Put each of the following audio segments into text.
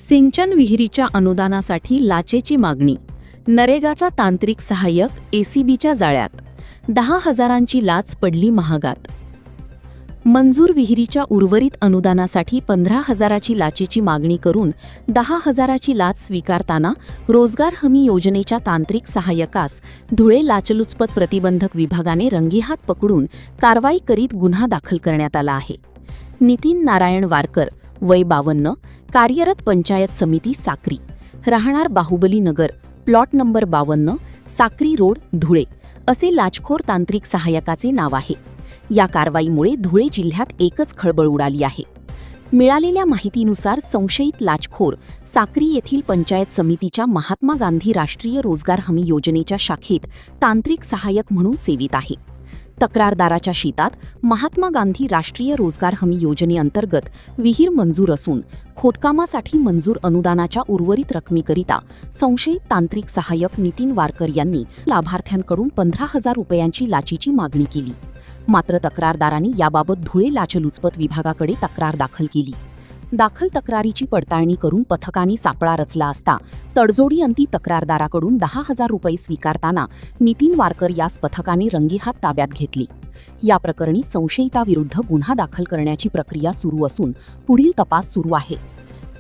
सिंचन विहिरीच्या अनुदानासाठी लाचेची मागणी. नरेगाचा तांत्रिक सहाय्यक एसीबीच्या जाळ्यात. 10,000ची लाच पडली महागात. मंजूर विहिरीच्या उर्वरित अनुदानासाठी 15,000ची लाचेची मागणी करून 10,000ची लाच स्वीकारताना रोजगार हमी योजनेच्या तांत्रिक सहाय्यकास धुळे लाचलुचपत प्रतिबंधक विभागाने रंगेहात पकडून कारवाई करीत गुन्हा दाखल करण्यात आला आहे. नितीन नारायण वारकर, वय 52, कार्यरत पंचायत समिती साक्री, राहणार Bahubali Nagar, plot number 52, Sakri road, Dhule असे लाचखोर तांत्रिक सहाय्यकाचे नाव आहे. या कारवाईमुळे धुळे जिल्ह्यात एकच खळबळ उडाली आहे. मिळालेल्या माहितीनुसार संशयित लाचखोर साक्री येथील पंचायत समितीच्या महात्मा गांधी राष्ट्रीय रोजगार हमी योजनेच्या शाखेत तांत्रिक सहाय्यक म्हणून सेवेत आहे. तक्रारदाराच्या शेतात महात्मा गांधी राष्ट्रीय रोजगार हमी योजनेअंतर्गत विहीर मंजूर असून खोदकामासाठी मंजूर अनुदानाच्या उर्वरित रकमेकरिता संशयित तांत्रिक सहाय्यक नितीन वारकर यांनी लाभार्थ्यांकडून 15,000 रुपयांची लाचेची मागणी केली. मात्र तक्रारदारांनी याबाबत धुळे लाचलुचपत विभागाकडे तक्रार दाखल केली. दाखल तक्रारीची पडताळणी करून पथकाने सापळा रचला असता तडजोडीअंती तक्रारदाराकडून 10,000 रुपये स्वीकारताना नितीन वारकर यास पथकाने रंगेहात ताब्यात घेतले. या प्रकरणी संशयिताविरुद्ध गुन्हा दाखल करण्याची प्रक्रिया सुरू असून पुढील तपास सुरू आहे.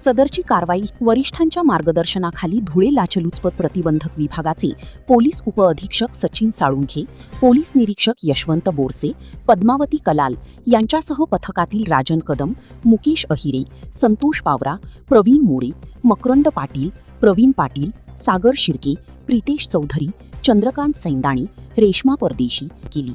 सदरची कारवाई वरिष्ठांच्या मार्गदर्शनाखाली धुळे लाचलुचपत प्रतिबंधक विभागाचे पोलीस उपअधीक्षक सचिन साळुंखे, पोलीस निरीक्षक यशवंत बोरसे, पद्मावती कलाल यांच्यासह पथकातील राजन कदम, मुकेश अहिरे, संतोष पावरा, प्रवीण मोरे, मकरंद पाटील, प्रवीण पाटील, सागर शिर्के, प्रितेश चौधरी, चंद्रकांत सैंदाणे, रेश्मा परदेशी केली.